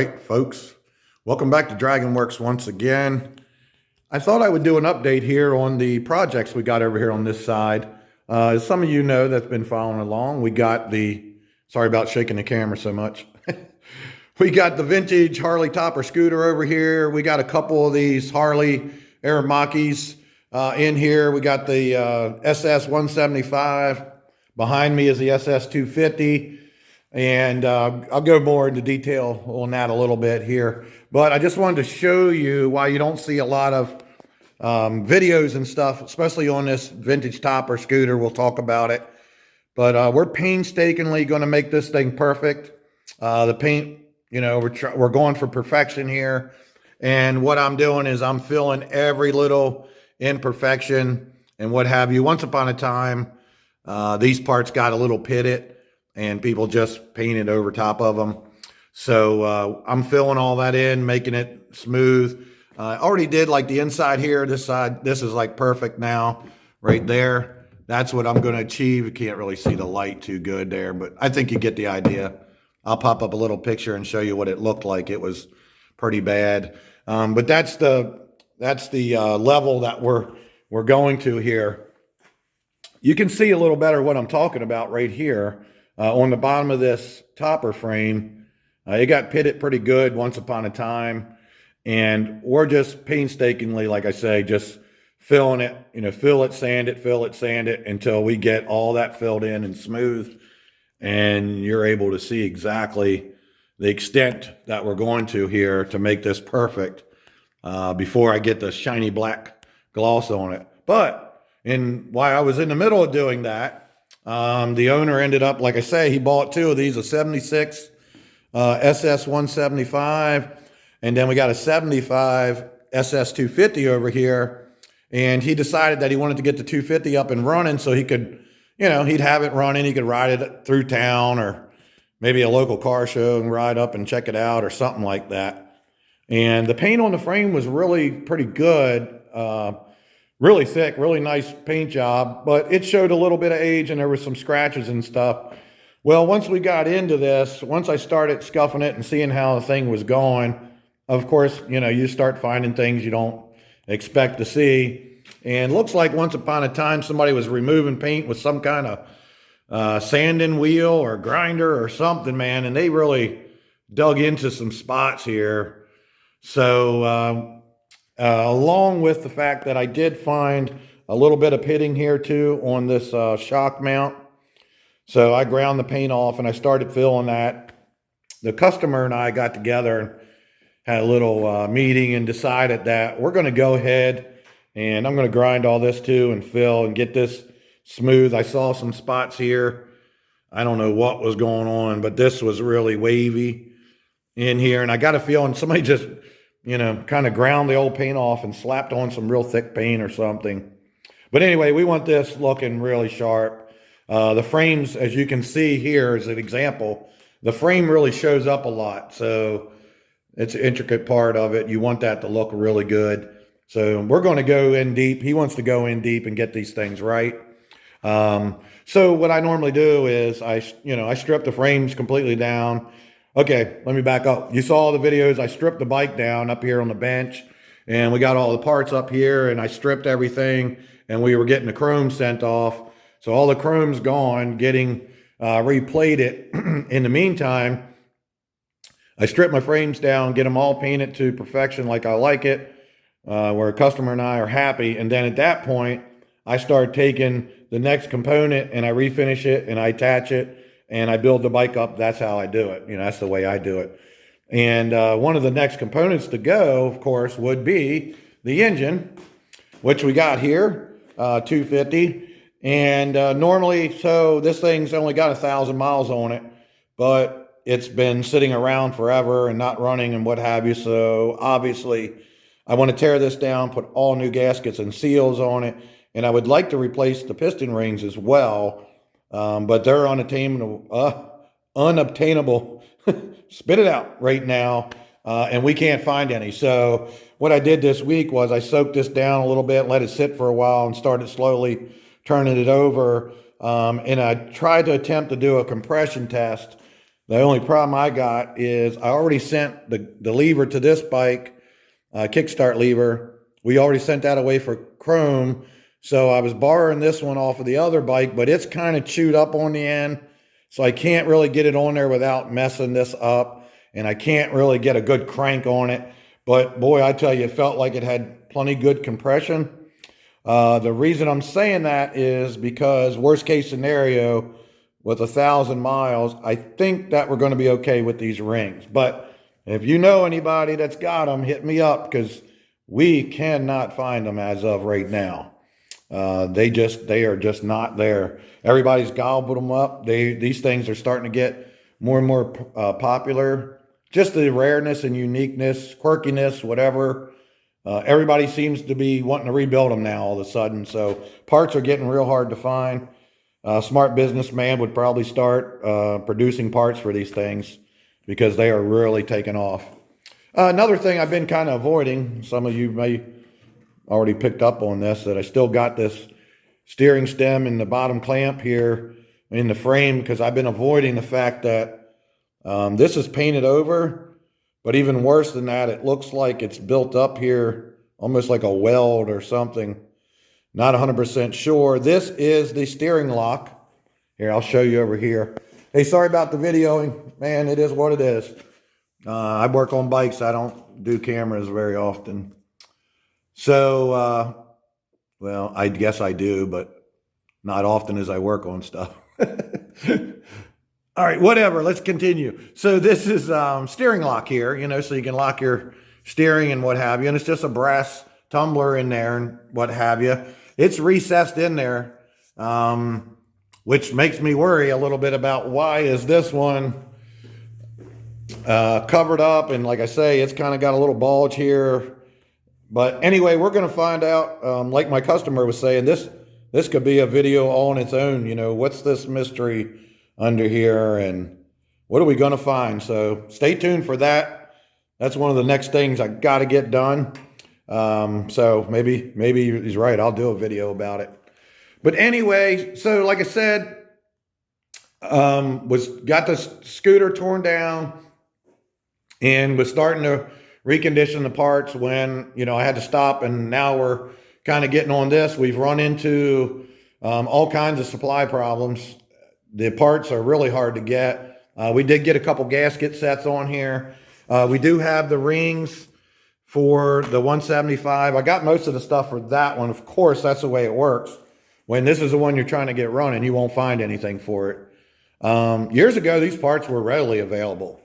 right, folks. Welcome back to Worx once again. I thought I would do an update here on the projects we got over here on this side. As some of you know that's been following along, we got sorry about shaking the camera so much. We got the vintage Harley topper scooter over here. We got a couple of these Harley Aramakis in here. We got the SS175. Behind me is the SS250. And I'll go more into detail on that a little bit here. But I just wanted to show you why you don't see a lot of videos and stuff, especially on this vintage topper scooter. We'll talk about it. But we're painstakingly going to make this thing perfect. The paint, you know, we're going for perfection here. And what I'm doing is I'm filling every little imperfection and what have you. Once upon a time, these parts got a little pitted, and people just painted over top of them. So I'm filling all that in, making it smooth. I already did like the inside here, this side. This is like perfect now, right there. That's what I'm going to achieve. You can't really see the light too good there, but I think you get the idea. I'll pop up a little picture and show you what it looked like. It was pretty bad, but that's the level that we're going to here. You can see a little better what I'm talking about right here. On the bottom of this topper frame, it got pitted pretty good once upon a time. And we're just painstakingly, like I say, just filling it, you know, fill it, sand it until we get all that filled in and smooth. And you're able to see exactly the extent that we're going to here to make this perfect before I get the shiny black gloss on it. But while I was in the middle of doing that, the owner ended up, like I say, he bought two of these, a 76 SS175, and then we got a 75 SS250 over here. And he decided that he wanted to get the 250 up and running so he could, you know, he'd have it running. He could ride it through town or maybe a local car show and ride up and check it out or something like that. And the paint on the frame was really pretty good. Really thick, really nice paint job, but it showed a little bit of age and there was some scratches and stuff. Well, once we got into this, once I started scuffing it and seeing how the thing was going, of course, you know, you start finding things you don't expect to see. And looks like once upon a time, somebody was removing paint with some kind of sanding wheel or grinder or something, man. And they really dug into some spots here. So, along with the fact that I did find a little bit of pitting here too on this shock mount. So I ground the paint off and I started filling that. The customer and I got together and had a little meeting and decided that we're going to go ahead and I'm going to grind all this too and fill and get this smooth. I saw some spots here. I don't know what was going on, but this was really wavy in here. And I got a feeling somebody just, you know, kind of ground the old paint off and slapped on some real thick paint or something. But anyway, we want this looking really sharp. The frames, as you can see here as an example, the frame really shows up a lot. So it's an intricate part of it. You want that to look really good. So we're going to go in deep. He wants to go in deep and get these things right. So what I normally do is I strip the frames completely down. Okay, let me back up. You saw the videos. I stripped the bike down up here on the bench, and we got all the parts up here, and I stripped everything, and we were getting the chrome sent off. So all the chrome's gone, getting replated. In the meantime, I stripped my frames down, get them all painted to perfection like I like it, where a customer and I are happy. And then at that point, I start taking the next component, and I refinish it, and I attach it, and I build the bike up. That's how I do it. You know, that's the way I do it. And one of the next components to go, of course, would be the engine, which we got here, 250. And normally, so this thing's only got 1,000 miles on it, but it's been sitting around forever and not running and what have you. So obviously, I want to tear this down, put all new gaskets and seals on it. And I would like to replace the piston rings as well. But they're unobtainable, spit it out right now, and we can't find any. So what I did this week was I soaked this down a little bit, let it sit for a while, and started slowly turning it over. And I tried to attempt to do a compression test The only problem I got is I already sent the lever to this bike, kickstart lever. We already sent that away for chrome. So I was borrowing this one off of the other bike, but it's kind of chewed up on the end. So I can't really get it on there without messing this up. And I can't really get a good crank on it. But boy, I tell you, it felt like it had plenty good compression. The reason I'm saying that is because worst case scenario, with 1,000 miles, I think that we're going to be okay with these rings. But if you know anybody that's got them, hit me up, because we cannot find them as of right now. They are just not there. Everybody's gobbled them up. These things are starting to get more and more popular. Just the rareness and uniqueness, quirkiness, whatever. Everybody seems to be wanting to rebuild them now all of a sudden. So parts are getting real hard to find. A smart businessman would probably start producing parts for these things, because they are really taking off. Another thing I've been kind of avoiding, some of you may already picked up on this, that I still got this steering stem in the bottom clamp here in the frame, because I've been avoiding the fact that this is painted over, but even worse than that, it looks like it's built up here, almost like a weld or something. Not 100% sure. This is the steering lock. Here, I'll show you over here. Hey, sorry about the videoing. Man, it is what it is. I work on bikes. I don't do cameras very often. So, well, I guess I do, but not often as I work on stuff. All right, whatever. Let's continue. So this is steering lock here, you know, so you can lock your steering and what have you. And it's just a brass tumbler in there and what have you. It's recessed in there, which makes me worry a little bit about why is this one covered up. And like I say, it's kind of got a little bulge here. But anyway, we're going to find out, like my customer was saying, this could be a video all on its own. You know, what's this mystery under here and what are we going to find? So stay tuned for that. That's one of the next things I got to get done. So maybe he's right. I'll do a video about it. But anyway, so like I said, got the scooter torn down and was starting to recondition the parts when, you know, I had to stop, and now we're kind of getting on this. We've run into all kinds of supply problems. The parts are really hard to get. We did get a couple gasket sets on here. We do have the rings for the 175. I got most of the stuff for that one. Of course, that's the way it works. When this is the one you're trying to get running, you won't find anything for it. Years ago, these parts were readily available.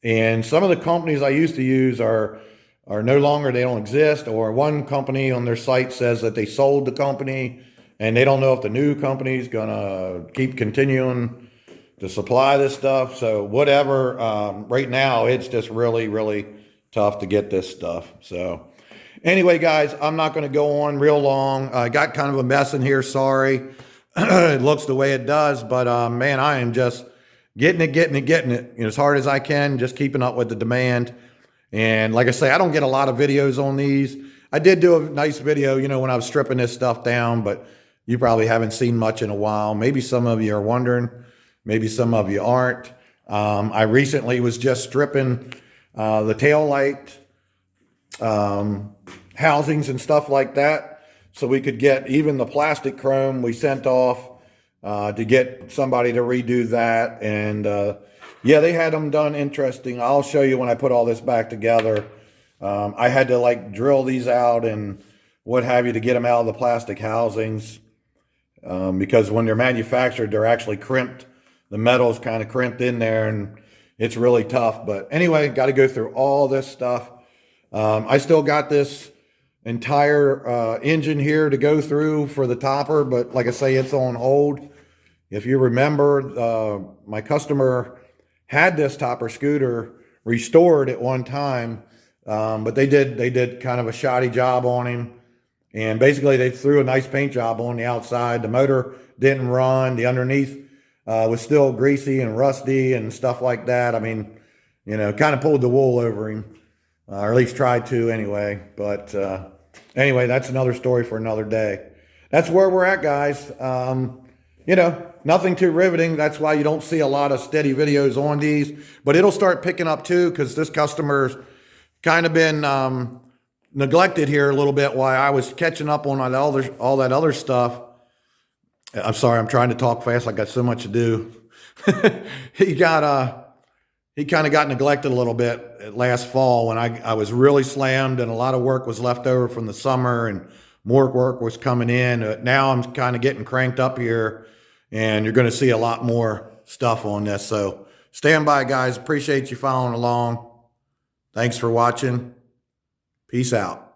And some of the companies I used to use are no longer, they don't exist. Or one company on their site says that they sold the company and they don't know if the new company is going to keep continuing to supply this stuff. So whatever, right now, it's just really, really tough to get this stuff. So anyway, guys, I'm not going to go on real long. I got kind of a mess in here. Sorry. It looks the way it does, but man, I am just getting it, you know, as hard as I can, just keeping up with the demand. And like I say, I don't get a lot of videos on these. I did do a nice video, you know, when I was stripping this stuff down, but you probably haven't seen much in a while. Maybe some of you are wondering, maybe some of you aren't. I recently was just stripping the tail light housings and stuff like that, so we could get even the plastic chrome we sent off to get somebody to redo that. And yeah, they had them done interesting. I'll show you when I put all this back together. I had to like drill these out and what have you to get them out of the plastic housings, because when they're manufactured, they're actually crimped. The metal's kind of crimped in there and it's really tough. But anyway, got to go through all this stuff. I still got this entire engine here to go through for the topper, but like I say, it's on hold. If you remember, my customer had this topper scooter restored at one time, but they did kind of a shoddy job on him. And basically they threw a nice paint job on the outside. The motor didn't run. The underneath was still greasy and rusty and stuff like that. I mean, you know, kind of pulled the wool over him, or at least tried to anyway. But anyway, that's another story for another day. That's where we're at, guys. You know, nothing too riveting. That's why you don't see a lot of steady videos on these, but it'll start picking up too, because this customer's kind of been neglected here a little bit while I was catching up on all that other stuff. I'm sorry, I'm trying to talk fast. I got so much to do. He kind of got neglected a little bit last fall when I was really slammed and a lot of work was left over from the summer and more work was coming in. Now I'm kind of getting cranked up here, and you're going to see a lot more stuff on this. So stand by, guys. Appreciate you following along. Thanks for watching. Peace out.